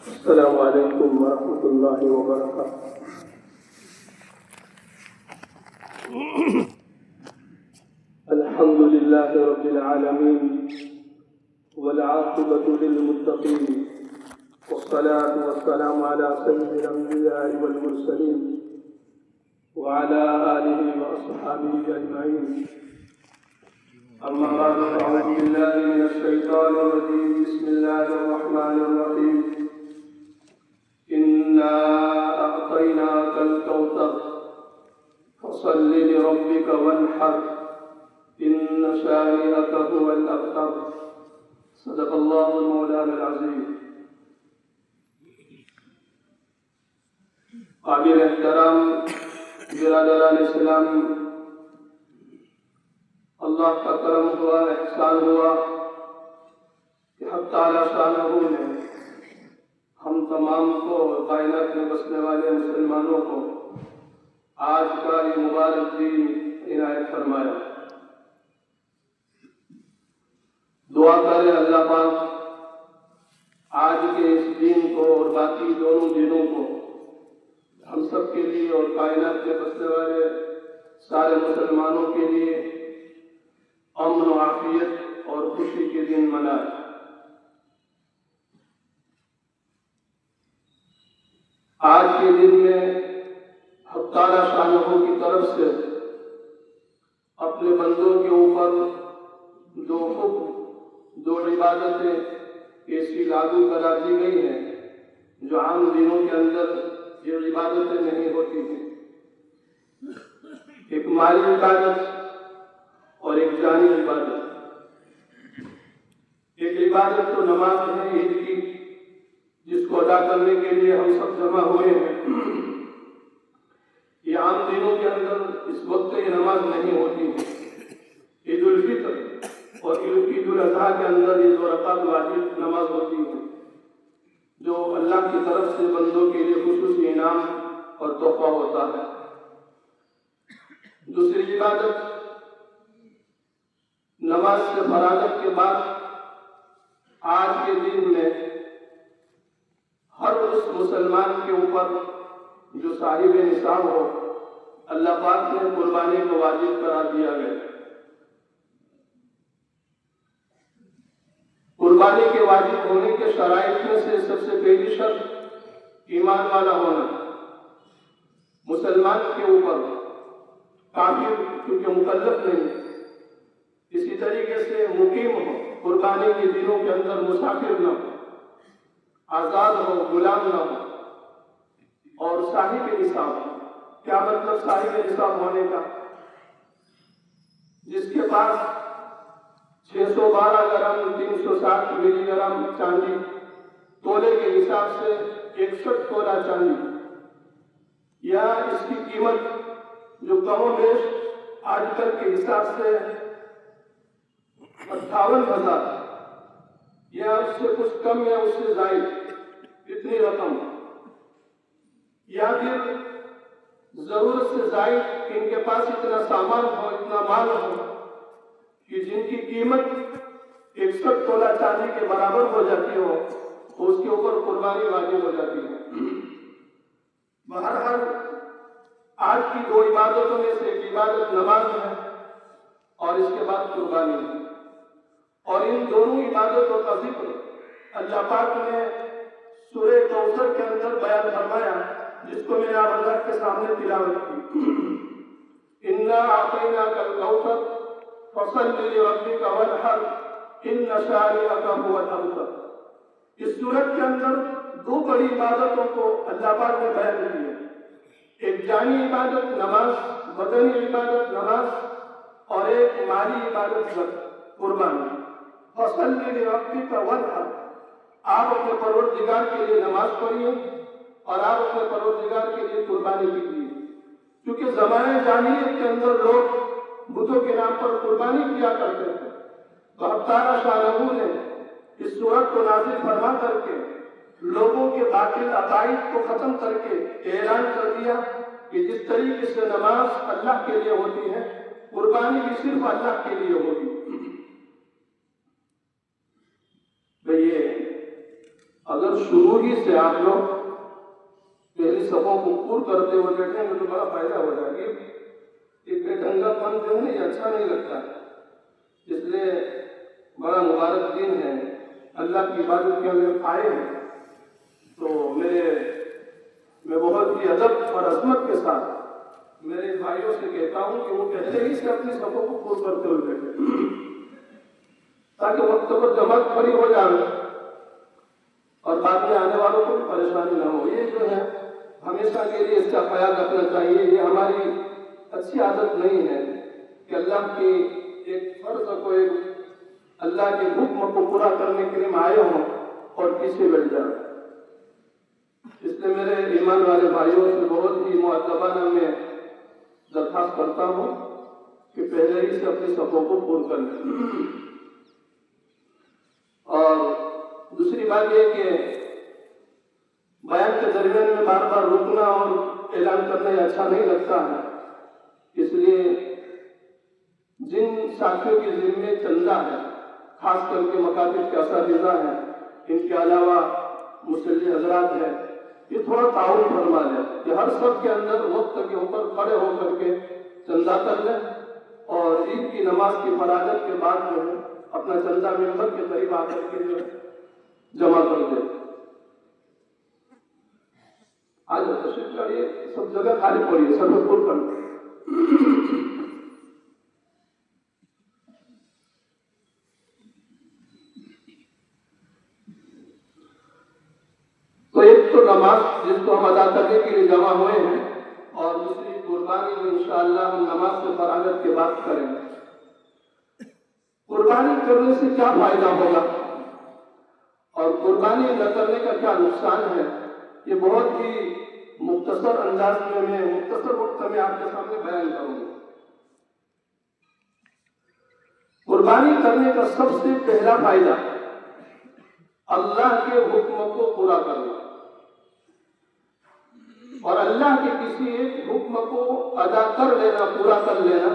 السلام علیکم ورحمۃ اللہ وبرکاتہ۔ الحمد للہ رب العالمین والعاقبۃ للمتقین والصلاة والسلام على سید الانبیاء والمرسلین وعلى آلہ واصحابہ اجمعین۔ اما بعد فاعوذ باللہ من الشیطان الرجیم، بسم اللہ الرحمن الرحیم۔ إنا أعطيناك الكوثر فصل لربك وانحر إن شانئك هو الأبتر۔ صدق الله المولانا العظيم۔ قابل احترام برادران اسلام، اللہ کا کرم ہوا، احسان ہوا کہ حق تعالی شانہ نے ہم تمام کو، کائنات میں بسنے والے مسلمانوں کو آج کا یہ مبارک دن عنایت فرمایا۔ دعا کرے اللہ پاک آج کے اس دن کو اور باقی دونوں دنوں کو ہم سب کے لیے اور کائنات میں بسنے والے سارے مسلمانوں کے لیے امن و عافیت اور خوشی کے دن منائے۔ آج کے دن میں حق تعالی شانہ کی طرف سے اپنے بندوں کے اوپر دو حکم، دو عبادتیں ایسی لاگو کرا دی گئی ہیں جو عام دنوں کے اندر یہ عبادتیں نہیں ہوتی ہیں۔ ایک مالی عبادت اور ایک جانی عبادت۔ ایک عبادت تو نماز ہے عید کی، جس کو ادا کرنے کے لیے ہم سب جمع ہوئے ہیں۔ یہ عام دنوں کے اندر اس وقت یہ نماز نہیں ہوتی ہے۔ عید الفطر اور عید الاضحیٰ کے اندر یہ 2 رکعت واجب نماز ہوتی ہے، جو اللہ کی طرف سے بندوں کے لیے خصوصی انعام اور تحفہ ہوتا ہے۔ دوسری عبادت نماز سے فراغت کے بعد آج کے دن میں ہر اس مسلمان کے اوپر جو صاحب نصاب ہو، اللہ پاک نے قربانی کو واجب قرار دیا گیا۔ قربانی کے واجب ہونے کے شرائط میں سے سب سے پہلی شرط ایمان والا ہونا۔ مسلمان کے اوپر، کافر کیونکہ مکلف نہیں، اسی طریقے سے مقیم ہو، قربانی کے دنوں کے اندر مسافر نہ ہو، آزاد ہو، غلام نہ ہو، اور صاحب نصاب۔ کیا مطلب صاحب نصاب ہونے کا؟ جس کے پاس 612 گرام 360 ملی گرام چاندی، تولے کے حساب سے 61 تولہ چاندی، یا اس کی قیمت جو کم و بیش آج کل کے حساب سے 58,000 یا اس سے کچھ کم یا اس سے زائد اتنی رقم، یا پھر ضرورت سے زائد ان کے پاس اتنا سامان ہو، اتنا مال ہو کہ جن کی قیمت 61 تولہ چاندی کے برابر ہو جاتی ہو، تو اس کے اوپر قربانی واجب ہو جاتی ہے۔ بہرحال آج کی 2 عبادتوں میں سے ایک عبادت نماز ہے اور اس کے بعد قربانی ہے، اور ان دونوں عبادتوں کا ذکر اللہ پاک نے سورہ کوثر کے اندر بیان فرمایا، جس کو میں نے آپ اللہ کے سامنے تلاوت کی۔ اِنَّا أَعْطَيْنَاكَ الْكَوْثَرَ فَصَلِّ لِرَبِّكَ وَانْحَرْ إِنَّ شَانِئَكَ هُوَ الْأَبْتَرُ۔ اس سورت کے اندر 2 بڑی عبادتوں کو اللہ پاک نے بیان کیا، ایک جانی عبادت نماز، بدنی عبادت نماز، اور ایک مالی عبادت قربانی۔ فَصَلِّ لِرَبِّكَ وَانْحَرْ، آپ اپنے پروردگار کے لیے نماز پڑھیے اور آپ اپنے پروردگار کے لیے قربانی کیجیے، کیونکہ زمانے جاہلیت کے اندر لوگ بتوں کے نام پر قربانی کیا کرتے تھے۔ تو حق تعالی شانہ نے اس سورت کو نازل فرما کر کے لوگوں کے باطل عقائد کو ختم کر کے اعلان کر دیا کہ جس طریقے سے نماز اللہ کے لیے ہوتی ہے، قربانی بھی صرف اللہ کے لیے ہوگی۔ بھئی اگر شروع ہی سے آپ لوگ پہلی صفوں کو پور کرتے ہوئے بیٹھیں گے تو بڑا فائدہ ہو جائے گا۔ یہ بے ڈھنگا پن جو ہے نا، یہ اچھا نہیں لگتا، اس لیے بڑا مبارک دن ہے، اللہ کی عبادت کے اندر آئے ہیں تو میں بہت ہی ادب اور عظمت کے ساتھ میرے بھائیوں سے کہتا ہوں کہ وہ پہلے ہی سے اپنی صفوں کو پور کرتے ہوئے بیٹھے تاکہ وقت پر جماعت کھڑی ہو جائے اور بعد میں آنے والوں کو بھی پریشانی نہ ہو۔ یہ جو ہے ہمیشہ کے لیے اس کا خیال رکھنا چاہیے۔ یہ ہماری اچھی عادت نہیں ہے کہ اللہ کی ایک فرض کو، ایک اللہ کے حکم کو پورا کرنے کے لیے ہم آئے ہوں اور پیچھے بیٹھ جائیں۔ اس لیے میرے ایمان والے بھائیوں سے بہت ہی مؤدبانہ میں درخواست کرتا ہوں کہ پہلے ہی سے اپنی صفوں کو پور کر لیں۔ اور دوسری بات یہ کہ بیان کے درمیان میں بار بار رکنا اور اعلان کرنا اچھا نہیں لگتا ہے، اس لیے جن ساتھیوں کے ذمے چندہ ہے، خاص کر کے مکاتب کے اساتذہ ہیں، ان کے علاوہ مصلی حضرات ہیں، یہ تھوڑا تعاون فرما لیں کہ ہر سب کے اندر وقت کے اوپر کھڑے ہو کر کے چندہ کر لیں اور عید کی نماز کی فراغت کے بعد جو ہے اپنا چندہ ممبر کے قریب آ کر کے جو جمع کر دیں۔ آج تشریف لائیے، سب جگہ خالی پڑی ہے، سب پر کر دیں۔ تو ایک تو نماز جس کو ہم ادا کرنے کے لیے جمع ہوئے ہیں، اور دوسری قربانی میں انشاءاللہ ہم نماز سے فراغت کے بعد کریں گے۔ قربانی کرنے سے کیا فائدہ ہوگا اور قربانی نہ کرنے کا کیا نقصان ہے، یہ بہت ہی مختصر انداز میں مختصر وقت میں آپ کے سامنے بیان کروں گا۔ قربانی کرنے کا سب سے پہلا فائدہ اللہ کے حکم کو پورا کرنا، اور اللہ کے کسی ایک حکم کو ادا کر لینا، پورا کر لینا،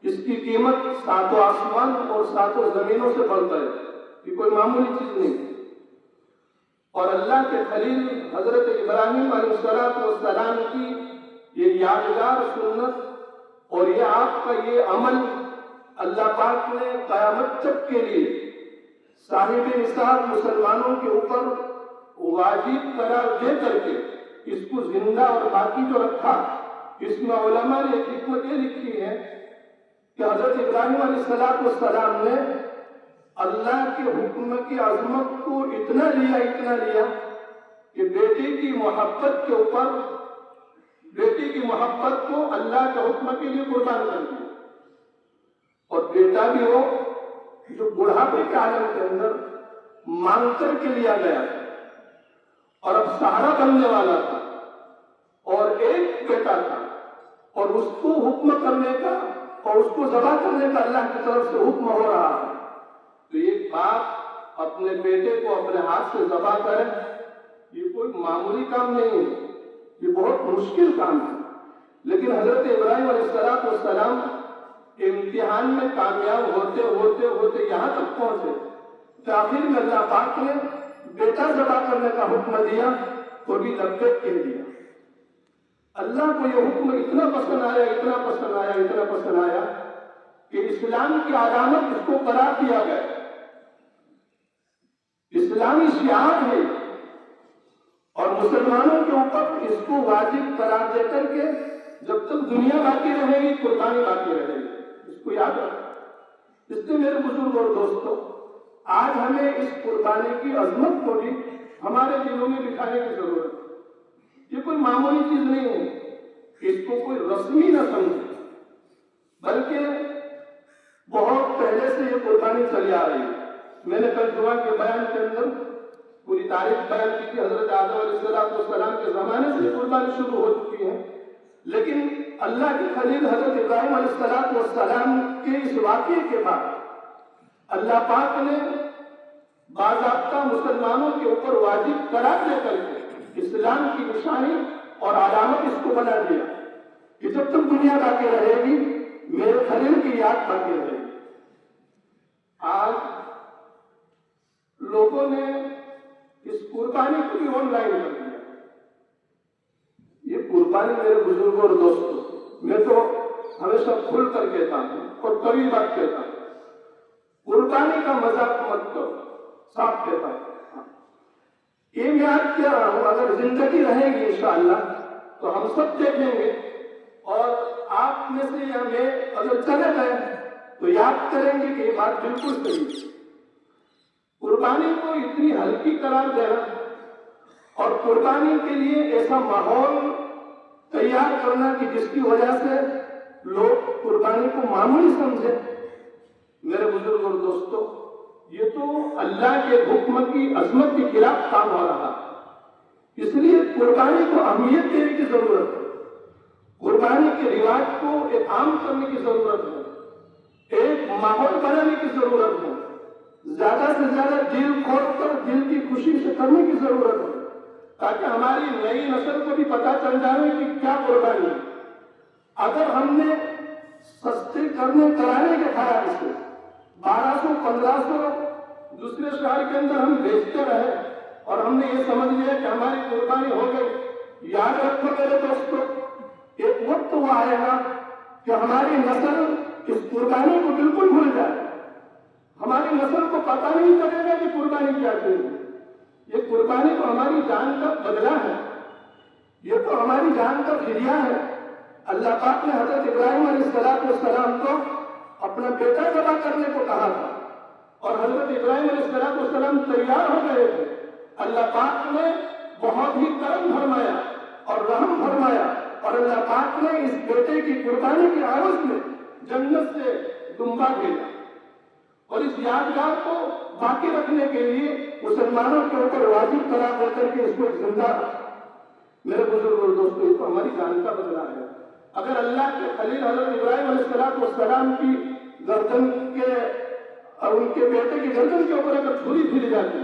اس کی قیمت ساتوں آسمان اور ساتوں زمینوں سے بڑھ کر ہے، یہ کوئی معمولی چیز نہیں۔ اور اللہ کے خلیل حضرت ابراہیم علیہ السلام کی یہ یادگار سنت اور یہ آپ کا یہ عمل اللہ پاک نے قیامت تک کے لیے صاحب نصاب مسلمانوں کے اوپر واجب قرار دے کر کے اس کو زندہ اور باقی جو رکھا، اس میں علماء نے ایک حکمت یہ لکھی ہے کہ حضرت ابراہیم علیہ السلام نے اللہ کے حکم کی عظمت کو اتنا لیا کہ بیٹے کی محبت کے اوپر، بیٹے کی محبت کو اللہ کے حکم کے لیے قربان کر دیا، اور بیٹا بھی وہ جو بڑھاپے کے عالم کے اندر مانگ کر کے لیا گیا اور اب سہارا بننے والا تھا، اور ایک بیٹا تھا، اور اس کو حکم کرنے کا اور اس کو ذبح کرنے کا اللہ کی طرف سے حکم ہو رہا ہے۔ تو ایک باپ اپنے بیٹے کو اپنے ہاتھ سے ذبح کرے، یہ کوئی معمولی کام نہیں ہے، یہ بہت مشکل کام ہے۔ لیکن حضرت ابراہیم علیہ السلام امتحان میں کامیاب ہوتے یہاں تک پہنچے کہ آخر میں اللہ پاک نے بیٹا ذبح کرنے کا حکم دیا تو بھی لبیک کہہ دیا۔ اللہ کو یہ حکم اتنا پسند آیا کہ اسلام کی علامت اس کو قرار دیا گیا، اسلامی شعار ہے، اور مسلمانوں کے اوپر اس کو واجب قرار دے کر کے جب تک دنیا باقی رہے گی قربانی باقی رہے گی، اس کو یاد رکھیں۔ اس لیے میرے بزرگ اور دوستوں، آج ہمیں اس قربانی کی عظمت کو بھی ہمارے دلوں میں بٹھانے کی ضرورت ہے۔ یہ کوئی معمولی چیز نہیں ہے، اس کو کوئی رسمی نہ سمجھے، بلکہ بہت پہلے سے یہ قربانی چلی آ رہی ہے۔ میں نے کل جمعہ کے بیان کے اندر پوری تاریخ بیان کی تھی، حضرت آدم علیہ السلام کے زمانے سے قربانی شروع ہو چکی ہے، لیکن اللہ کے خلیل حضرت ابراہیم علیہ السلام کے اس واقعے کے بعد اللہ پاک نے باضابطہ مسلمانوں کے اوپر واجب قرار دے کر کے اسلام کی نشانی اور علامت اس کو بنا دیا۔ کہ جب تک دنیا باقی رہے گی میرے خلیل کی یاد باقی رہے گی۔ آج لوگوں نے اس قربانی کو بھی آن لائن کر دیا۔ یہ قربانی میرے بزرگوں اور دوستوں، میں تو ہمیشہ کھل کر کہتا ہوں اور کبھی بات کہتا ہوں، قربانی کا مذاق مت کرو، صاف کہتا ہوں۔ یہ میں آج کہہ رہا ہوں، اگر زندگی رہے گی انشاءاللہ تو ہم سب دیکھیں گے، اور آپ میں سے یا میں اگر چلے گئے تو یاد کریں گے کہ یہ بات بالکل صحیح ہے۔ قربانی کو اتنی ہلکی قرار دینا اور قربانی کے لیے ایسا ماحول تیار کرنا کہ جس کی وجہ سے لوگ قربانی کو معمولی سمجھے، میرے بزرگ اور دوستوں، یہ تو اللہ کے حکم کی عظمت کے خلاف کام ہو رہا ہے۔ اس لیے قربانی کو اہمیت دینے کی ضرورت ہے، قربانی کے رواج کو ایک عام کرنے کی ضرورت ہے، ایک ماحول بنانے کی ضرورت ہے، زیادہ سے زیادہ دل کھول کر دل کی خوشی سے کرنے کی ضرورت ہے، تاکہ ہماری نئی نسل کو بھی پتہ چل جائے کہ کیا قربانی ہے۔ اگر ہم نے سستے کرانے کے خیال سے 1200 1500 دوسرے شہر کے اندر ہم بیچتے رہے اور ہم نے یہ سمجھ لیا کہ ہماری قربانی ہو گئی، یاد رکھو میرے دوستوں، ایک وقت وہ آئے گا کہ ہماری نسل اس قربانی کو بالکل بھول جائے، ہماری نسل کو پتہ نہیں چلے گا کہ قربانی کیا چیز ہے۔ یہ قربانی تو ہماری جان کا بدلہ ہے، یہ تو ہماری جان کا فدیہ ہے۔ اللہ پاک نے حضرت ابراہیم علیہ السلام کو اپنا بیٹا ذبح کرنے کو کہا تھا، اور حضرت ابراہیم علیہ السلام تیار ہو گئے تھے۔ اللہ پاک نے بہت ہی کرم فرمایا اور رحم فرمایا، اور اللہ پاک نے اس بیٹے کی قربانی کی عوض میں جنت سے دمبا بھیجا، اور اس یادگار کو باقی رکھنے کے لیے مسلمانوں کے اوپر واجب قرار دے کر کے اس کو زندہ رکھا۔ میرے بزرگ اور دوستوں، یہ تو ہماری جان کا بدلہ ہے۔ اگر اللہ کے خلیل حضرت ابراہیم علیہ السلام کی گردن کے اور ان کے بیٹے کی گردن کے اوپر اگر چھری پھری جاتی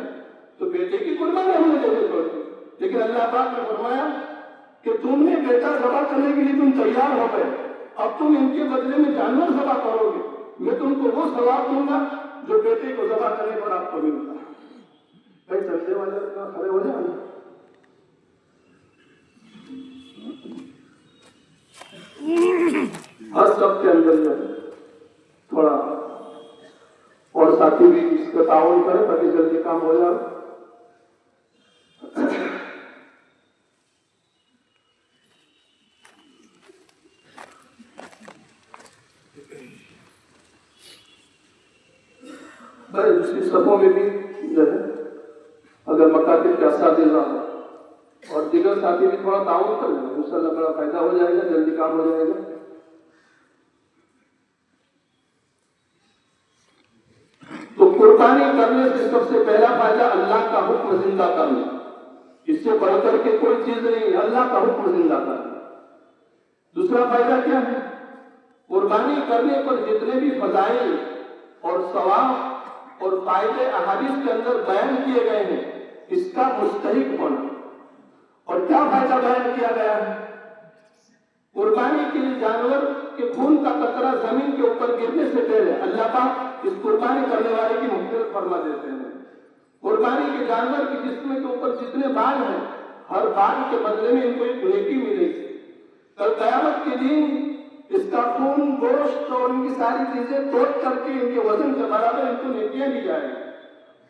تو بیٹے کی قربانی ہم نے دینی پڑتی، لیکن اللہ پاک نے فرمایا کہ تم نے بیٹا ذبح کرنے کے لیے تم تیار ہو گئے، اب تم ان کے بدلے میں جانور ذبح کرو گے، میں تم کو وہ ثواب دوں گا جو بیٹے کو ذبح کرنے پر آپ کو ملتا ہے۔ بھائی چلنے والے کھڑے ہو جائیں۔ ہر سب کے اندر جو ہے تھوڑا اور ساتھی بھی اس کا تعاون کرے تاکہ جلدی کام ہو جائے۔ بھائی دوسری صفوں میں بھی جو ہے اگر مکاتب کے اساتذہ اور دیگر ساتھی بھی تھوڑا تعاون کر لیں، ان شاء اللہ بڑا فائدہ ہو جائے گا، جلدی کام ہو جائے گا۔ تو قربانی کرنے سے سب سے پہلا فائدہ اللہ کا حکم زندہ کرنا، اس سے بڑھ کر کے کوئی چیز نہیں ہے، اللہ کا حکم زندہ کرنا۔ دوسرا فائدہ کیا ہے؟ قربانی کرنے پر جتنے بھی فضائل اور ثواب اور فائدے احادیث کے اندر بیان کیے گئے ہیں، اس کا مستحق ہونا۔ اور کیا فائدہ بیان کیا گیا ہے؟ قربانی کے لیے جانور کے خون کا قطرہ زمین کے اوپر گرنے سے پہلے اللہ پاک اس قربانی کرنے والے کی مغفرت فرما دیتے ہیں۔ قربانی کے جانور کے جسم کے اوپر جتنے بال ہیں، ہر بال کے بدلے میں ان کو ایک نیکی ملے گی۔ کل قیامت کے دن اس کا خون، گوشت اور ان کی ساری چیزیں توڑ کر کے ان کے وزن کے برابر ان کو نیکیاں دی جائیں گی۔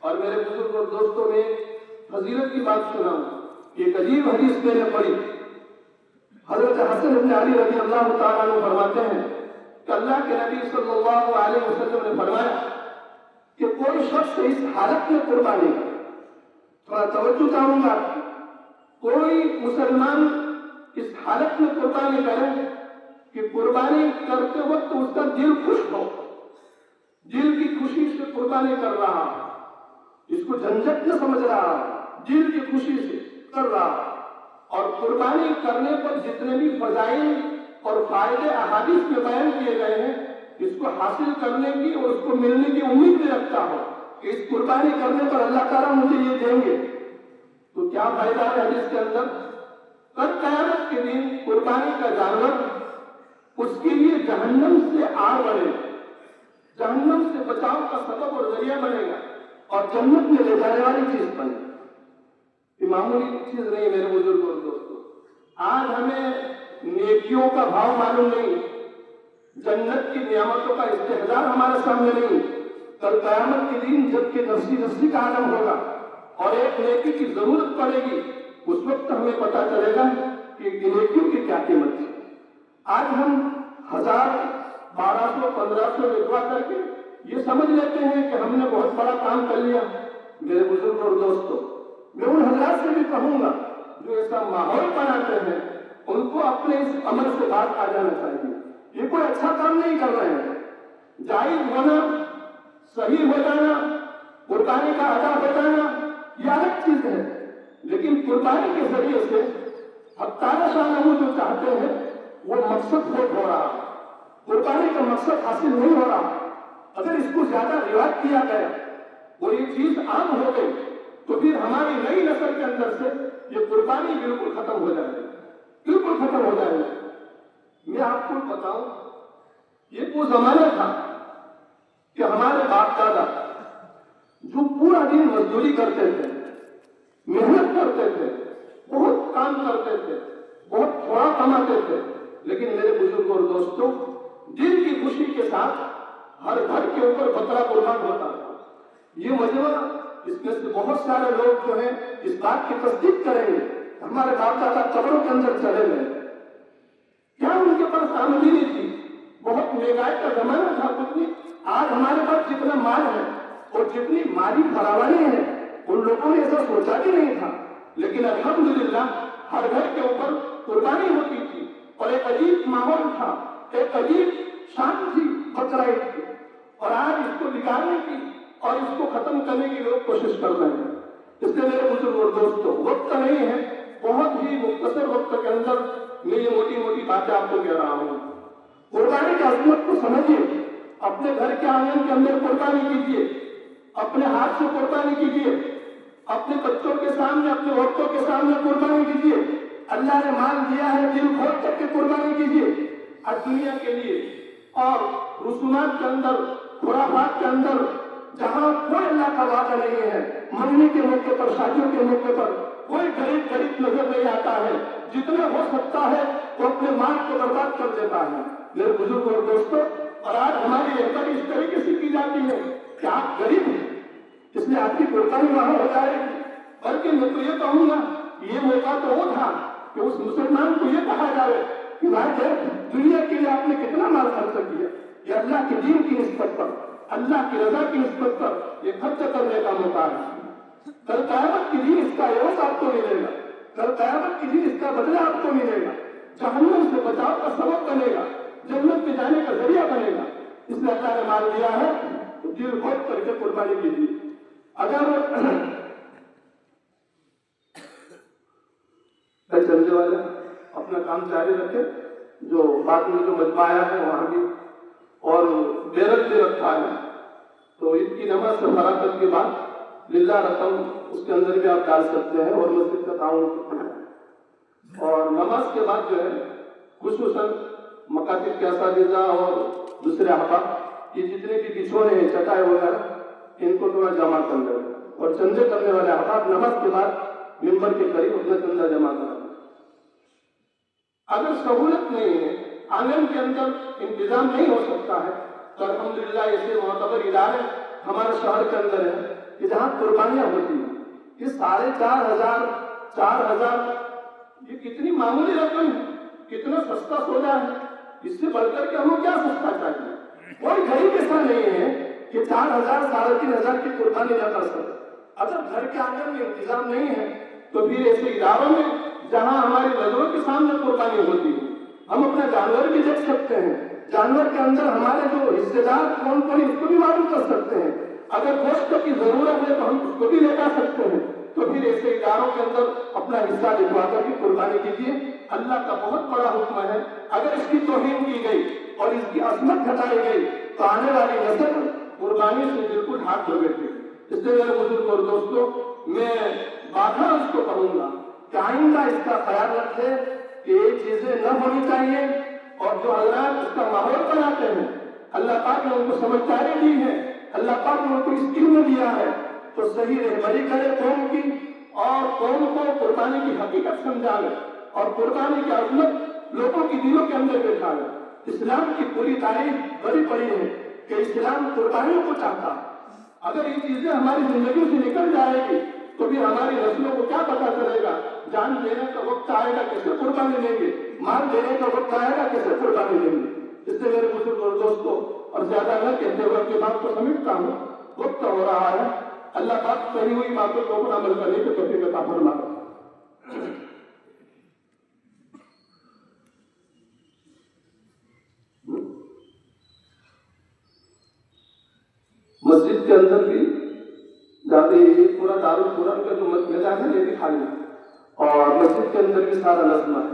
اور میرے بزرگ اور دوستوں نے فضیلت کی بات سنا، ایک عجیب حدیث میں نے پڑھی۔ حضرت حسن بن علی رضی اللہ تعالیٰ عنہ فرماتے ہیں کہ اللہ کے نبی صلی اللہ علیہ وسلم نے فرمایا کہ کوئی شخص اس حالت میں قربانی کرے، تھوڑا توجہ چاہوں گا، کوئی مسلمان اس حالت میں قربانی کرے کہ قربانی کرتے وقت اس کا دل خوش ہو، دل کی خوشی سے قربانی کر رہا، اس کو جھنجھٹ نہ سمجھ رہا، دل کی خوشی سے کر رہا، اور قربانی کرنے پر جتنے بھی فضائل اور فائدے احادیث میں بیان کیے گئے ہیں، اس کو حاصل کرنے کی اور اس کو ملنے کی امید بھی رکھتا ہو کہ اس قربانی کرنے پر اللہ تعالیٰ مجھے یہ دیں گے، تو کیا فائدہ ہے حدیث کے اندر؟ کل قیامت کے دن قربانی کا جانور اس کے لیے جہنم سے آڑ بنے، جہنم سے بچاؤ کا سبب اور ذریعہ بنے گا اور جنت میں لے جانے والی چیز بنے گا۔ یہ معمولی چیز نہیں میرے بزرگ اور دوستوں، آج ہمیں نیکیوں کا بھاؤ معلوم نہیں، جنت کی نعمتوں کا استحضار ہمارے سامنے نہیں۔ کل قیامت کے دن جب کہ نفسی نفسی کا عالم ہوگا اور ایک نیکی کی ضرورت پڑے گی، اس وقت ہمیں پتا چلے گا کہ نیکیوں کی کیا قیمت ہے۔ آج ہم 1000 1200 1500 لکھوا کر کے یہ سمجھ لیتے ہیں کہ ہم نے بہت بڑا کام کر لیا۔ میرے بزرگ اور دوستوں، میں ان حضرات سے بھی کہوں گا جو ایسا ماحول بناتے ہیں ان کو اپنے اس عمل سے بات آ جانا چاہیے۔ یہ کوئی اچھا کام نہیں کر رہے ہیں۔ جائز ہونا، صحیح ہو جانا، قربانی کا ادا ہو جانا یہ الگ چیز ہے، لیکن قربانی کے ذریعے سے حق تعالیٰ شاہ جو چاہتے ہیں وہ مقصد خود ہو رہا، قربانی کا مقصد حاصل نہیں ہو رہا۔ اگر اس کو زیادہ رواج کیا گیا اور یہ چیز عام ہو گئی تو پھر ہماری نئی نسل کے اندر سے یہ قربانی بالکل ختم ہو جائے گی، بالکل ختم ہو جائے گی۔ میں آپ کو بتاؤں، یہ وہ زمانہ تھا کہ ہمارے باپ دادا جو پورا دن مزدوری کرتے تھے، محنت کرتے تھے، بہت کام کرتے تھے، بہت تھوڑا کماتے تھے، لیکن میرے بزرگ اور دوستوں دل کی خوشی کے ساتھ ہر گھر کے اوپر بکرا قربان ہوتا تھا۔ یہ مجمع اس میں سے بہت سارے لوگ جو ہیں اس بات کی تصدیق کریں گے، ہمارے باپ دادا قبروں کے اندر چلے گئے، کیا ان کے پاس آمدنی تھی؟ بہت مہنگائی کا زمانہ تھا کچھ نہیں۔ آج ہمارے پاس جتنا مال ہے اور جتنی مالی فراوانی ہے ان لوگوں نے ایسا سوچا بھی نہیں تھا، لیکن الحمدللہ ہر گھر کے اوپر قربانی ہوتی تھی اور ایک عجیب ماحول تھا، ایک عجیب شان تھی بقرعید کی۔ اور آج اس کو بگاڑنے کی اور اس کو ختم کرنے کی لوگ کوشش کر رہے ہیں۔ اس لیے میرے بزرگ اور دوستوں، وقت نہیں ہے، بہت ہی مختصر وقت کے اندر میں یہ موٹی موٹی باتیں آپ کو کہہ رہا ہوں۔ قربانی کی عظمت کو سمجھیے، اپنے گھر کے آنگن کے اندر قربانی کیجیے، اپنے ہاتھ سے قربانی کیجیے، اپنے بچوں کے سامنے، اپنے عورتوں کے سامنے قربانی کیجیے۔ اللہ نے مال دیا ہے، دل کھول کر کے قربانی کیجیے۔ آج دنیا کے لیے اور رسومات کے اندر، خرافات کے اندر جہاں کوئی اللہ کا وعدہ نہیں ہے، منگنی کے موقع پر، شادیوں کے موقع پر کوئی غریب غریب نظر نہیں آتا ہے، جتنے ہو سکتا ہے وہ اپنے مال کو برباد کر دیتا ہے۔ میرے بزرگ اور دوستوں، اور آج ہماری رہبری اس طریقے سے کی جاتی ہے کہ آپ غریب ہیں اس لیے آپ کی قربانی وہاں ہو جائے گی، بلکہ میں تو یہ کہوں گا یہ موقع تو وہ تھا کہ اس مسلمان کو یہ کہا جائے کہ بھائی دیکھ، دنیا کے لیے آپ نے کتنا مال خرچ کیا، یہ اللہ کے دین کی نسبت پر، اللہ کی رضا کی نسبت پر یہ خرچ کرنے کا موقع ہے۔ کل قیامت کے دن اس کا عوض آپ کو ملے گا، کل قیامت کے دن اس کا بدلہ آپ کو ملے گا، جہنم سے بچاؤ کا سبب بنے گا، جنت میں جانے کا ذریعہ بنے گا۔ اس لیے اللہ نے مال دیا ہے تو دل کھول کر کے قربانی کیجیے۔ اگر چلنے والے اپنا کام جاری رکھے، جو بعد میں جو مجمع آیا ہے وہاں بھی اور بیرت بھی رکھا ہے، تو عید کی نماز سے فراغت کے بعد للہ رقم اس کے اندر بھی آپ ڈال سکتے ہیں اور مسجد کا تعاون کرتے ہیں۔ اور نماز کے بعد جو ہے خصوصاً مکاتب کے اساتذہ اور دوسرے احباب یہ جتنے بھی بچھونے ہیں، چٹائی وغیرہ، ان کو تھوڑا جمع کر لیں اور چندے کرنے والے احباب نماز کے بعد ممبر کے قریب اپنا چندہ جمع کریں۔ اگر سہولت نہیں ہے، آنگن کے اندر انتظام نہیں ہو سکتا ہے، تو الحمدللہ ایسے معتبر ادارے ہمارے شہر کے اندر ہیں کہ جہاں قربانیاں ہوتی ہیں۔ یہ 4,500 4,000 یہ کتنی معمولی رقم ہے، کتنا سستا سودا ہے، اس سے بڑھ کر کے ہمیں کیا سستا چاہیے؟ کوئی غریب ایسا نہیں ہے کہ 4,000 3,500 کی قربانی نہ کر سکے۔ اگر گھر کے آنگن میں انتظام نہیں ہے تو پھر ایسے اداروں میں جہاں ہماری نظروں کے سامنے قربانی ہوتی ہے، ہم اپنا جانور بھی دیکھ سکتے ہیں، جانور کے اندر ہمارے جو حصے دار کون کون اس کو بھی معلوم کر سکتے ہیں، اگر گوشت کی ضرورت ہے تو ہم اس کو بھی لے جا سکتے ہیں۔ تو پھر ایسے اداروں کے اندر اپنا حصہ دکھوا کر کے قربانی کیجیے۔ اللہ کا بہت بڑا حکم ہے، اگر اس کی توہین کی گئی اور اس کی عظمت گھٹائی گئی تو آنے والی نسل قربانی سے بالکل ہاتھ دھو بیٹھے۔ اس لیے میرے بزرگ اور دوستوں، میں بار اس کو کہوں گا کہ آئندہ اس کا خیال رکھے کہ یہ چیزیں نہ ہونی چاہیے اور جو حضرات اس کا ماحول بناتے ہیں، اللہ پاک نے ان کو سمجھداری دی ہے، اللہ پاک نے ان کو اس علم دیا ہے، تو صحیح رہبری کرے قوم کی اور قوم کو قربانی کی حقیقت سمجھائے اور قربانی کی عظمت لوگوں کی دلوں کے اندر بٹھائے۔ اسلام کی پوری تاریخ بڑی پڑی ہے کہ اسلام قربانیوں کو چاہتا ہے۔ اگر یہ چیزیں ہماری زندگیوں سے نکل جائے گی تو بھی ہماری نسلوں کو کیا پتا چلے گا؟ جان دینے کا وقت آئے گا کیسے قربانی لیں گے، مال دینے کا وقت آئے گا کیسے قربانی لیں گے۔ اس سے میرے بزرگ اور دوستوں، اور زیادہ نہ کہتے ہوئے کی بات کو سمجھتا ہوں، وقت ہو رہا ہے، اللہ پاک کہی ہوئی باتوں کو اپنا عمل کرنے کی توفیق عطا فرمائے۔ مسجد کے اندر بھی جاتے ہی پورا دارالقرآن کا جو میدان ہے یہ بھی خالی ہے، اور مسجد کے اندر بھی سارا نظم ہے۔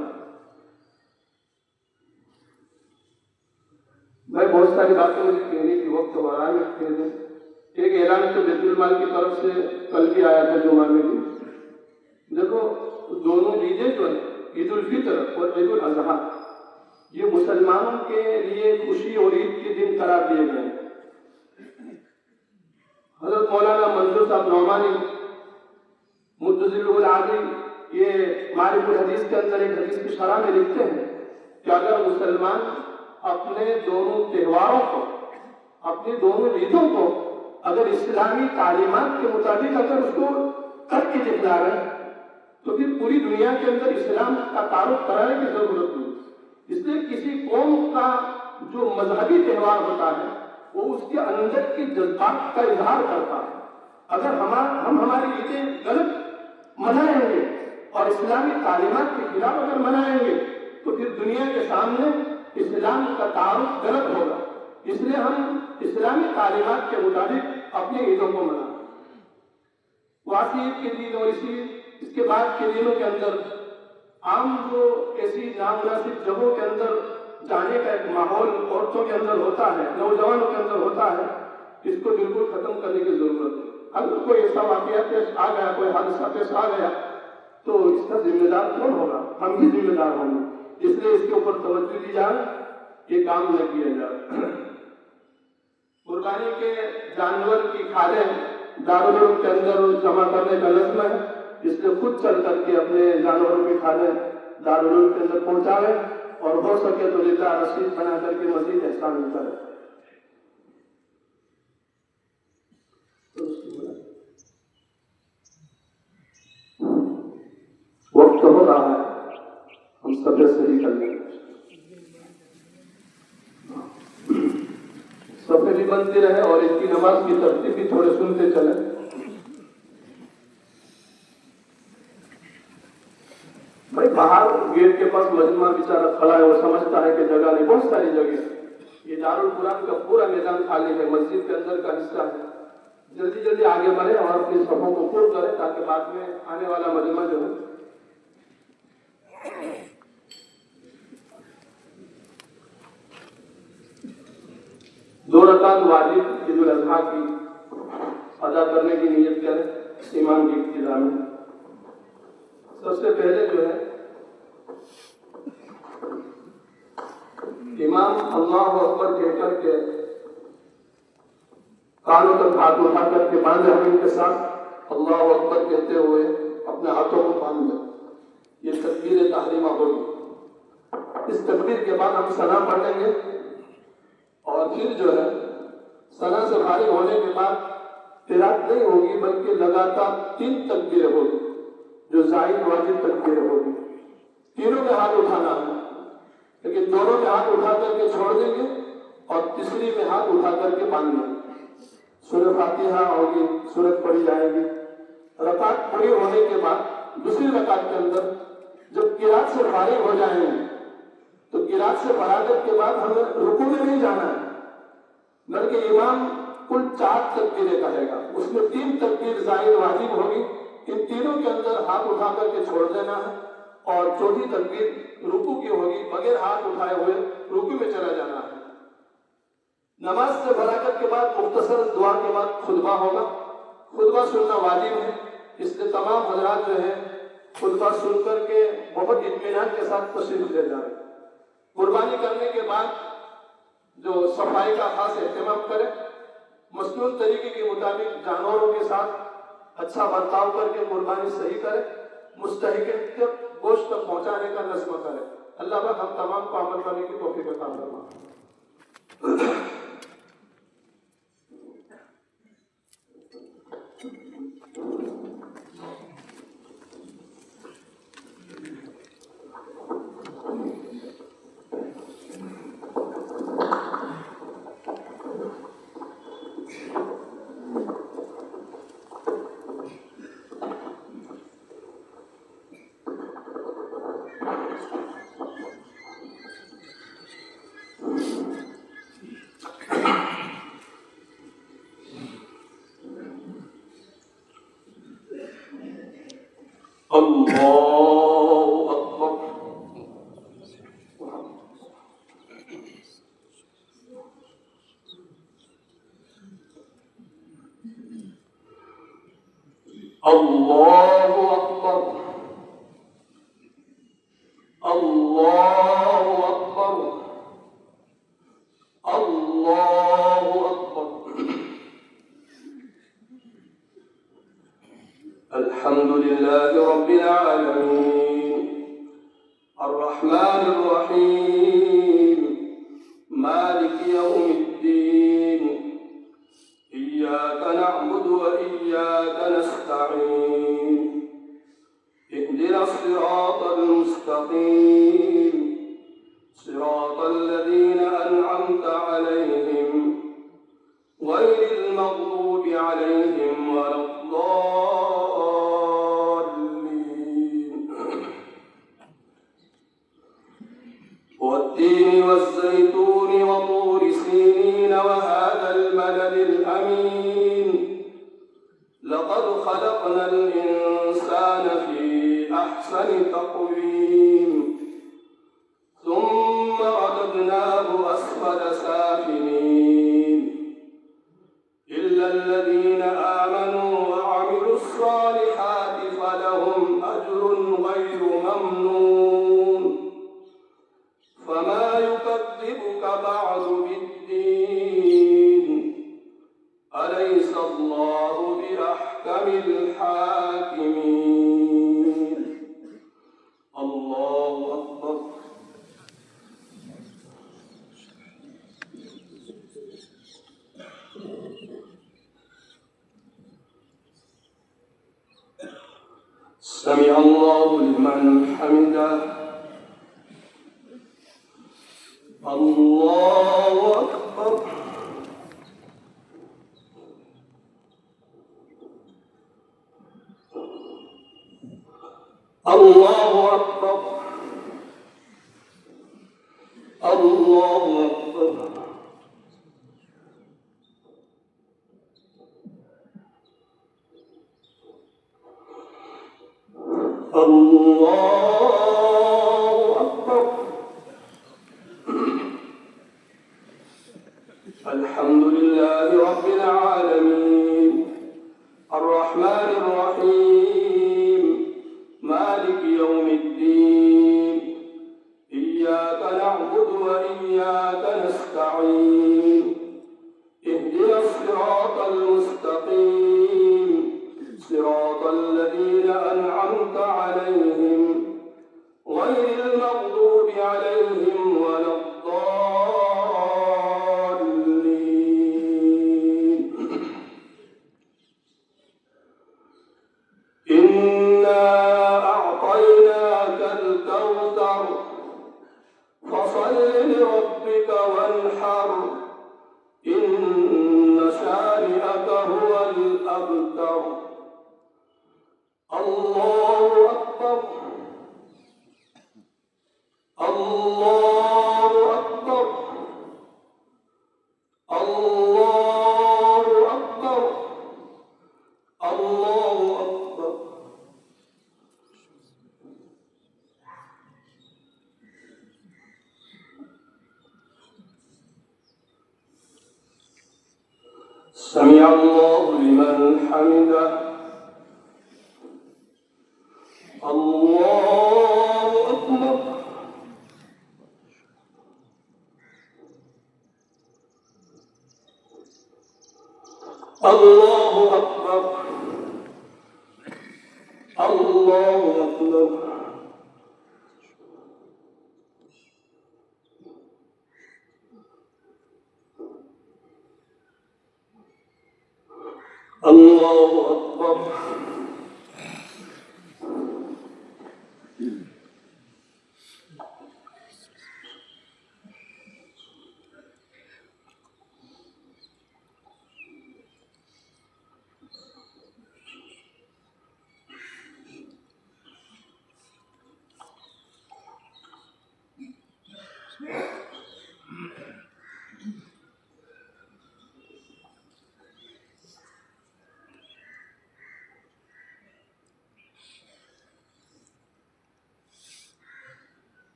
میں بہت ساری باتیں مجھے کہنے کی وقت ہو رہا ہے۔ ایک اعلان تو بیت المال کی طرف سے کل بھی آیا تھا جمعہ میں بھی۔ دیکھو دونوں عیدیں جو ہیں، عید الفطر اور عید الاضحیٰ، یہ مسلمانوں کے لیے خوشی اور عید کے دن قرار دیے گئے ہیں۔ حضرت مولانا منظور صاحب نعمانی متضل العالی یہ معرف الحدیث کے اندر ایک حدیث کی شرح میں لکھتے ہیں کہ اگر مسلمان اپنے دونوں تہواروں کو، اپنی دونوں عیدوں کو اگر اسلامی تعلیمات کے مطابق اگر اس کو کر کے دکھلا رہے تو پھر پوری دنیا کے اندر اسلام کا تعارف کرانے کی ضرورت نہیں۔ اس لیے کسی قوم کا جو مذہبی تہوار ہوتا ہے وہ اس کے اندر کی جذبات کا اظہار کرتا ہے۔ اگر ہم ہماری عیدیں غلط منائیں گے اور اسلامی تعلیمات کے خلاف اگر منائیں گے تو پھر دنیا کے سامنے اسلام کا تعارف غلط ہوگا۔ اس لیے ہم اسلامی تعلیمات کے مطابق اپنی عیدوں کو منائیں۔ واسی عید کے دن اور اس کے بعد کے دنوں کے اندر عام جو ایسی نامناسب جگہوں کے اندر جانے کا ایک ماحول عورتوں کے اندر ہوتا ہے، نوجوانوں کے اندر ہوتا ہے، اس کو بالکل ختم کرنے کی ضرورت ہے۔ اگر کوئی ایسا واقعہ پیش آ گیا، کوئی حادثہ پیش آ گیا تو اس کا ذمہ دار کون ہوگا؟ ہم ہی ذمہ دار ہوں گے۔ اس لیے اس کے اوپر توجہ دی جائے، یہ کام نہ کیا جائے۔ قربانی کے جانور کی کھالیں دارالعلوم کے اندر جمع کرنے کا نظم ہے، اس لیے خود چل کر کے اپنے جانوروں کی کھالیں دارالعلوم کے اندر پہنچاویں، اور ہو سکے تو لکھا رسید بنا کر کے مزید احسان کریں۔ وقت ہو رہا ہے، ہم سب صحیح کر لیں۔ صفحے بھی بنتی رہے اور اس کی نماز کی ترتیب بھی تھوڑے سنتے چلیں۔ بھائی باہر گیٹ کے پاس مجمع بیچارہ کھڑا ہے، وہ سمجھتا ہے کہ جگہ نہیں، بہت ساری جگہ۔ یہ دارالقرآن کا پورا میدان خالی ہے، مسجد کے اندر کا حصہ ہے۔ جلدی جلدی آگے بڑھے اور اپنی صفوں کو پور کرے تاکہ بعد میں آنے والا مجمع جو ہے دو رکعت واجب عید الاضحیٰ کی ادا کرنے کی نیت کریں امام کی ابتدا میں۔ سب سے پہلے جو ہے امام اللہ اکبر کہہ کر کے کانوں تک ہاتھ اٹھا کر کے باندھے ہوئے کے ساتھ اللہ اکبر کہتے ہوئے اپنے ہاتھوں کو باندھ لیں۔ یہ تکبیر تحریمہ ہوگی۔ اس تکبیر کے بعد ہم ثنا پڑھ لیں گے اور پھر جو ہے ثنا سے فارغ ہونے کے بعد قرات نہیں ہوگی بلکہ لگاتار 3 تکبیریں ہوگی جو زائد واجب تکبیریں ہوگی۔ تینوں میں ہاتھ اٹھانا ہے لیکن دونوں میں ہاتھ اٹھا کر کے چھوڑ دیں گے اور تیسری میں ہاتھ اٹھا کر کے باندھ لیں گے۔ سورہ فاتحہ ہوگی، سورت پڑھی جائے گی۔ رکعت پوری ہونے کے بعد دوسری رکعت کے اندر جب قرات سے فارغ ہو جائیں گے تو قرات سے فراغت کے بعد ہمیں رکوع میں نہیں جانا ہے بلکہ امام کل 4 تکبیریں کہے گا، اس میں 3 تکبیر زائد واجب ہوگی۔ ان تینوں کے اندر ہاتھ اٹھا کر کے چھوڑ دینا ہے اور چوتھی تکبیر رکوع کی ہوگی، بغیر ہاتھ اٹھائے ہوئے رکوع میں چلا جانا ہے۔ نماز سے فراغت کے بعد مختصر دعا کے بعد خطبہ ہوگا۔ خطبہ سننا واجب ہے، اس لیے تمام حضرات جو ہے خطبہ سن کر کے بہت اطمینان کے ساتھ تشریف لے جائیں۔ قربانی کرنے کے بعد جو صفائی کا خاص اہتمام کرے، مصنون طریقے کے مطابق جانوروں کے ساتھ اچھا برتاؤ کر کے قربانی صحیح کرے، مستحق تک گوشت تک پہنچانے کا نظم کرے۔ اللہ پاک ہم تمام کو عمل کرنے کی توفیق عطا فرمائے۔ اللہ اکبر۔ اللہ اکبر۔ اللہ اکبر۔ اللہ اکبر۔ الحمد لله رب العالمين الرحمن الرحيم مالك يوم الدين إياك نعبد وإياك نستعين اهدنا الصراط المستقيم صراط الذين أنعمت عليهم غير المغضوب عليهم ولا والتين والزيتون وطور سينين وهذا البلد الأمين لقد خلقنا الإنسان في أحسن تقويم ثم رددناه أسفل سافلين إلا الذين آمنوا وعملوا الصالحات فلهم أجر غير ممنون فما يكذبك بعد بالدين أليس الله بأحكم الحاكمين الله أكبر سمع الله لمن حمده الله أكبر الله أكبر الله أكبر الله أكبر الحمد لله رب العالمين الرحمن الرحيم مالك يوم الدين إياك نعبد وإياك نستعين اهدنا الصراط المستقيم صراط الذين أنعمت عليهم غير المغضوب عليهم ولا الضالين إنا أعطيناك الكوثر فصل لربك وانحر إن شانئك هو الأبتر الله أكبر الله أكبر الله أكبر الله أكبر سمع الله لمن حمده الله أكبر اللہ اکبر اللہ اکبر اللہ اکبر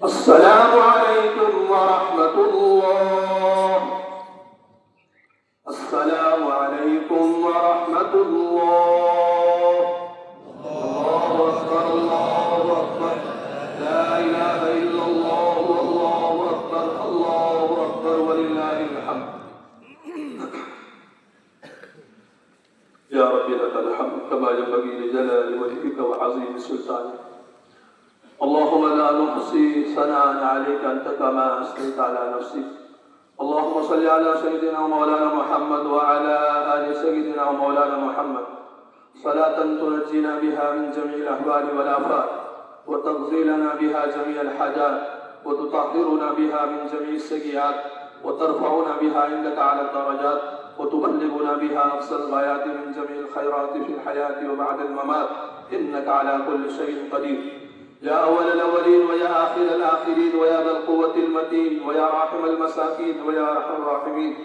السلام علیکم ورحمۃ اللہ السلام علیکم ورحمۃ اللہ اللہ اکبر لا الہ الا اللہ اللہ اکبر وللہ الحمد یا رب لک الحمد کما ينبغي لجلال وجهك وعظیم سلطانك اللهم لا نحصي ثناء عليك أنت كما أثنيت على نفسك اللهم صل على سيدنا ومولانا محمد وعلى آل سيدنا ومولانا محمد صلاة تنجينا بها من جميع الأهوال والآفات وتقضي لنا بها جميع الحاجات وتطهرنا بها من جميع السيئات وترفعنا بها عندك على الدرجات وتبلغنا بها أقصى الغايات من جميع الخيرات في الحياة وبعد الممات إنك على كل شيء قدير يا أول الأولين ويا آخر الآخرين ويا ذا القوة المتين ويا راحم المساكين ويا أرحم الراحمين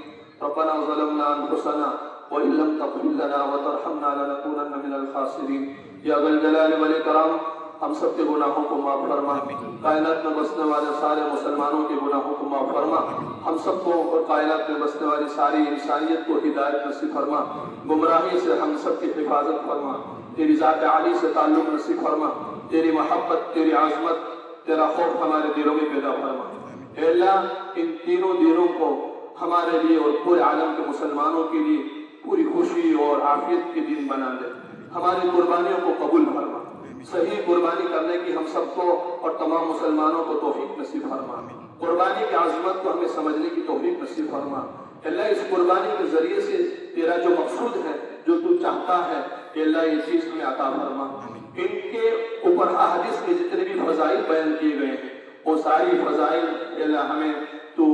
ربنا ظلمنا أنفسنا وإن لم تغفر لنا وترحمنا لنكونن من الخاسرين يا ذا الجلال والإكرام ہم سب کے گناہوں کو معاف فرما کائنات میں بسنے والے سارے مسلمانوں کے گناہوں کو معاف فرما ہم سب کو اور کائنات میں بسنے والی ساری انسانیت کو ہدایت نصیب فرما گمراہی سے ہم سب کی حفاظت فرما تیری ذات عالی سے تعلق نصیب فرما تیری محبت تیری عظمت تیرا خوف ہمارے دلوں میں پیدا فرما اے اللہ ان تینوں دنوں کو ہمارے لیے اور پورے عالم کے مسلمانوں کے لیے پوری خوشی اور عافیت کے دن بنا دے ہماری قربانیوں کو قبول فرما صحیح قربانی کرنے کی ہم سب کو اور تمام مسلمانوں کو توفیق نصیب فرما قربانی کی عظمت کو ہمیں سمجھنے کی توفیق نصیب فرما اللہ اس قربانی کے ذریعے سے تیرا جو مقصود ہے جو تو چاہتا ہے کہ اللہ یہ چیز ہمیں عطا فرما ان کے اوپر احادیث کے جتنے بھی فضائل بیان کیے گئے ہیں وہ ساری فضائل اللہ ہمیں تو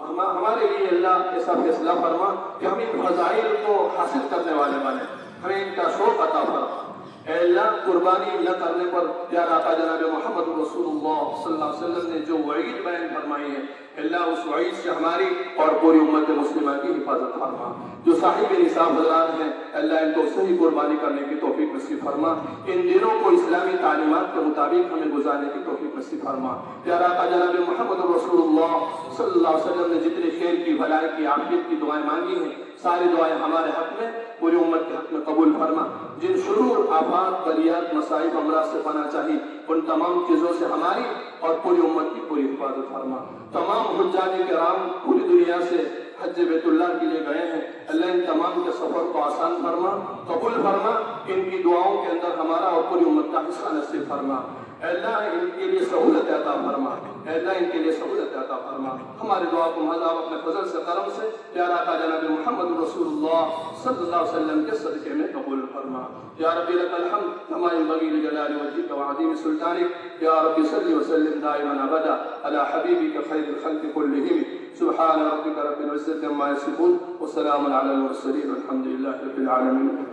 ہمارے لیے اللہ ایسا فیصلہ فرما کہ ہم ان فضائل کو حاصل کرنے والے بنے ہمیں ان کا شوق عطا فرما اے اللہ قربانی نہ کرنے پر پیارا آقا جناب محمد رسول اللہ صلی اللہ علیہ وسلم نے جو وعید بیان فرمائی ہے اللہ اس وعید سے ہماری اور پوری امت مسلمہ کی حفاظت فرما جو صاحب نصاب حضرات ہیں اللہ ان کو صحیح قربانی کرنے کی توفیق نصیب فرما ان دنوں کو اسلامی تعلیمات کے مطابق ہمیں گزارنے کی توفیق نصیب فرما پیارا آقا جناب محمد رسول اللہ صلی اللہ علیہ وسلم نے جتنے خیر کی بھلائی کی عافیت کی دعائیں مانگی ہیں ساری دعائیں ہمارے حق میں پوری امت کے حق میں قبول فرما جن شرور آفات بلیات مصائب امراض سے پناہ چاہی ان تمام چیزوں سے ہماری اور پوری امت کی پوری حفاظت فرما تمام حجاج کرام پوری دنیا سے حج بیت اللہ کے لیے گئے ہیں اللہ ان تمام کے سفر کو آسان فرما قبول فرما ان کی دعاؤں کے اندر ہمارا اور پوری امت کا حصہ نصیب فرما اے اللہ ان کے لیے سہولت عطا فرما اے اللہ ان کے لیے سہولت عطا فرما ہماری دعا کو مذہب اپنے فضل سے کرم سے پیارا آقا جناب محمد رسول اللہ صلی اللہ علیہ وسلم کے صدقے میں قبول فرما یا رب لک الحمد کما ينبغي لجلال وجهك وعظیم سلطانك یا رب صل وسلم دائما ابدا على حبیبك خیر الخلق كلهم سبحان ربك رب العزة عما يصفون وسلام على المرسلين والحمد لله رب العالمين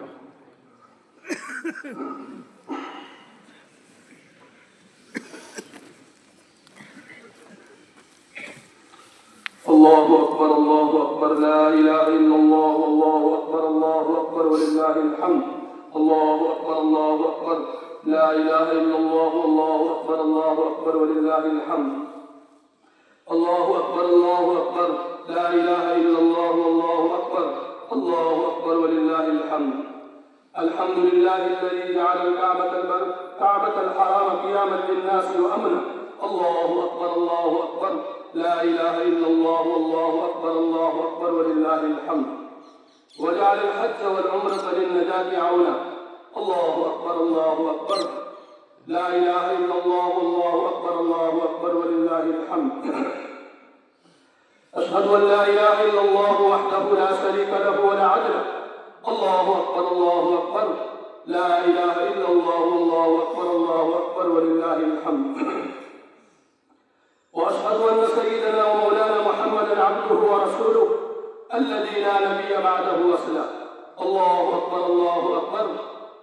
الله أكبر لا إله إلا الله الله أكبر ولله الحمد الله أكبر لا إله إلا الله أكبر ولله الحمد الله أكبر لا إله إلا الله أكبر ولله الحمد الحمد لله الذي جعل الكعبة الحرام قياما للناس وأمنا. الله أكبر الله أكبر، لا إله إلا الله والله أكبر الله أكبر ولله الحمد. وجعل الحج والعمرة للنجاة عونا. الله أكبر الله أكبر، لا إله إلا الله والله أكبر الله أكبر ولله الحمد. أشهد أن لا إله إلا الله وحده لا شريك له ولا عدل. الله أكبر الله أكبر، لا إله إلا الله والله أكبر الله أكبر ولله الحمد. وأشهد أن سيدنا ومولانا محمدا عبده ورسوله الذي لا نبي بعده وصله. الله أكبر الله أكبر،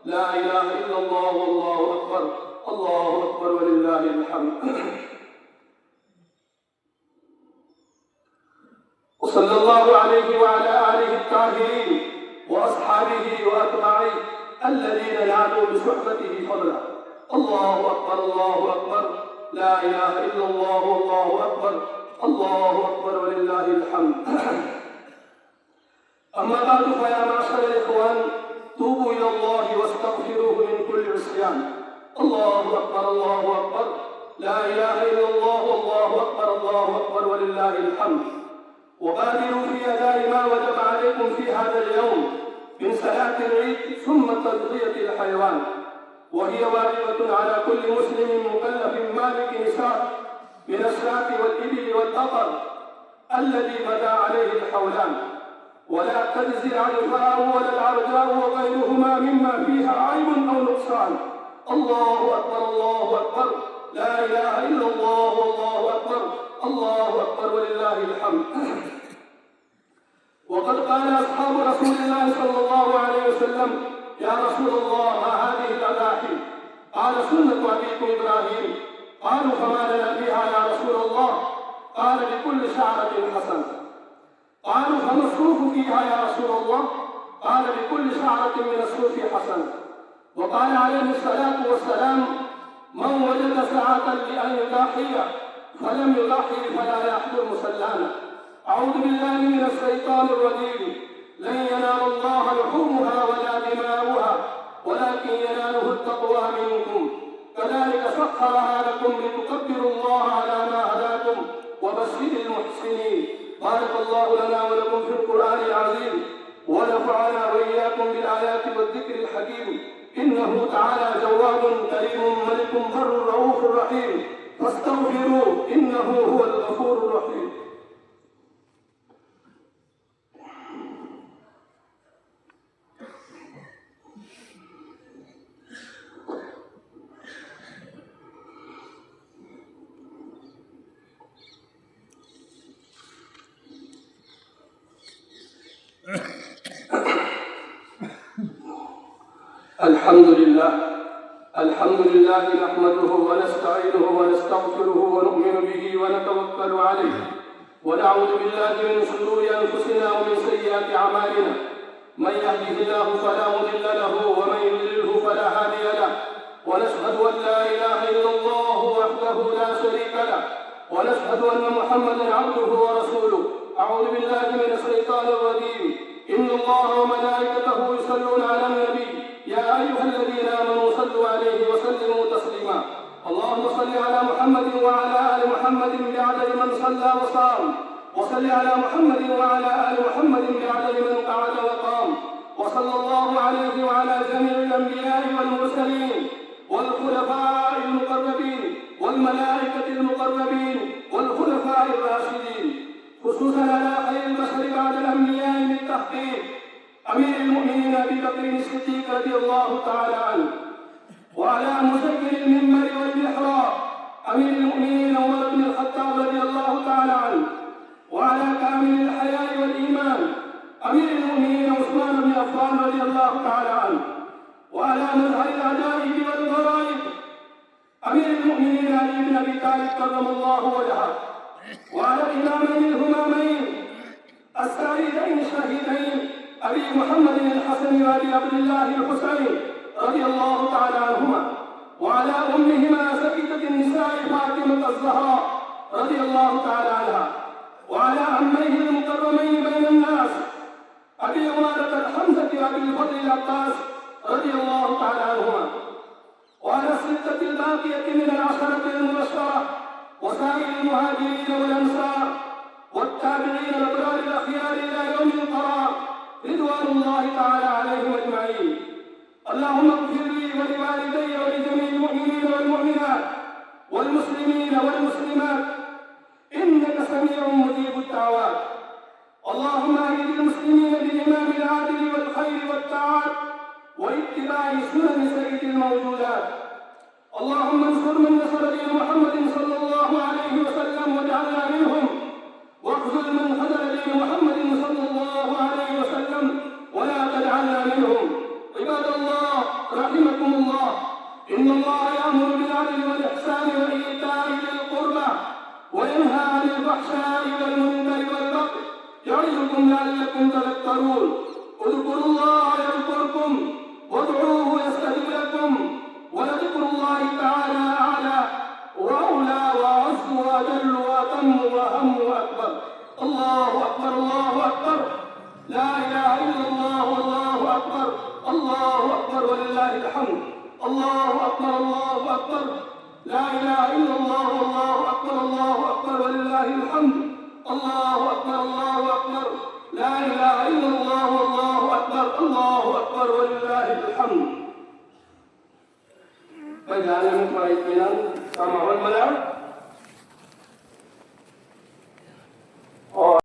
لا إله إلا الله والله أكبر الله أكبر ولله الحمد. وصلى الله عليه وعلى آله الطاهرين وأصحابه وأتباعه الذين نالوا بصحبته فضلا. الله أكبر الله أكبر، لا إله إلا الله والله أكبر الله أكبر ولله الحمد. أما بعد، فيا معشر الإخوان، توبوا إلى الله واستغفروه من كل عصيان. الله أكبر الله أكبر، لا إله إلا الله والله أكبر الله أكبر ولله الحمد. وبادروا في أداء ما وجب عليكم في هذا اليوم من صلاة العيد ثم تضحية الحيوان، وهي واجبة على كل مسلم مكلف مالك نصاب من الشاة والإبل والبقر الذي بدا عليه الحولان، ولا تجزي العجفاء ولا العرجاء وغيرهما مما فيها عيب أو نقصان. الله أكبر الله أكبر، لا إله إلا الله والله أكبر الله أكبر ولله الحمد. وقد قال أصحاب رسول الله صلى الله عليه وسلم: يا رسول الله، ما هذه الأضاحي؟ قال: سنة أبيكم إبراهيم. قالوا: فما لنا فيها يا رسول الله؟ قال: لكل شعرة حسنة. قالوا: فما الصوف فيها يا رسول الله؟ قال: لكل شعرة من الصوف حسنة. وقال عليه الصلاة والسلام: من وجد ساعة لأن يضحي فلم يضحي فلا يحضر مصلانا. أعوذ بالله من الشيطان الرجيم. لن ينال الله لحومها ولا دماؤها ولكن يناله التقوى منكم. كذلك سخرها لكم لتكبروا الله على ما هداكم وبشر المحسنين. بارك الله لنا ولكم في القرآن العظيم، ونفعنا وإياكم بالآيات والذكر الحكيم. إنه تعالى جواد كريم ملك بر رؤوف رحيم، فاستغفروه إنه هو الغفور الرحيم. الحمد لله نحمده ونستعينه ونستغفره ونؤمن به ونتوكل عليه، ونعوذ بالله من شرور أنفسنا ومن سيئات أعمالنا. من يهده الله فلا مضل له ومن يضلله فلا هادي له، ونشهد أن لا إله إلا الله وحده لا شريك له، ونشهد أن محمدا عبده ورسوله. أعوذ بالله من الشيطان الرجيم. إن الله وملائكته يصلون على النبي يا أيها الذين آمنوا صلوا عليه وسلموا تسليما. اللهم صل على محمد وعلى آل محمد بعدد من صلى وصام، وصل على محمد وعلى آل محمد بعدد من قعد وقام. وصلى الله عليه وعلى جميع الأنبياء والمرسلين والخلفاء المقربين والملائكة المقربين والخلفاء الراشدين، خصوصا على خير البشر بعد الأنبياء بالتحقيق أمير المؤمنين أبي بكر الصديق رضي الله تعالى عنه، وعلى مسجل المنبر والمحراب أمير المؤمنين عمر بن الخطاب رضي الله تعالى عنه، وعلى كامل الحياء والإيمان أمير المؤمنين عثمان بن عفان رضي الله تعالى عنه، وعلى مظهر العجائب والغرائب أمير المؤمنين علي بن أبي طالب كرم الله وجهه، وعلى الإمامين الهمامين السعيدين الشهيدين أبي محمد الحسن وأبي عبد الله الحسين رضي الله تعالى عنهما، وعلى أمهما سكتة النساء فاطمة الزهراء رضي الله تعالى عنها، وعلى عميه المكرمين بين الناس أبي عمارة الحمزة وأبي الفضل العباس رضي الله تعالى عنهما، وعلى الستة الباقية من العشرة المبشرة وسائر المهاجرين والأنصار والتابعين الأبرار الأخيار إلى يوم القرار رضوان الله تعالى عليهم أجمعين. اللهم اغفر لي ولوالدي ولجميع المؤمنين والمؤمنات والمسلمين والمسلمات إنك سميع مجيب الدعوات. اللهم أيد المسلمين بالإمام العادل والخير والطاعات واتباع سنن سيد الموجودات. اللهم انصر من نصر دين محمد صلى الله عليه وسلم واجعلنا منهم، واخذل من خذل دين محمد صلى الله عليه وسلم ولا تجعلنا منهم. عباد الله رحمكم الله، إن الله يأمر بالعدل والإحسان وإيتاء ذي القربى وينهى عن الفحشاء والمنكر والبغي يعظكم لعلكم تذكرون. اذكروا الله يذكركم وادعوه يستجب لكم، ولذكر الله تعالى أعلى وأولى وأعز وأجل وأتم وأهم وأكبر. الله أكبر الله أكبر، لا إله إلا الله والله أكبر، الله أكبر ولله الحمد. الله أكبر الله أكبر، لا إله إلا الله والله أكبر، الله أكبر ولله الحمد. الله أكبر الله أكبر، لا إله إلا الله والله أكبر، الله أكبر ولله الحمد. Perjalanan kemarinan sama orang Malaysia.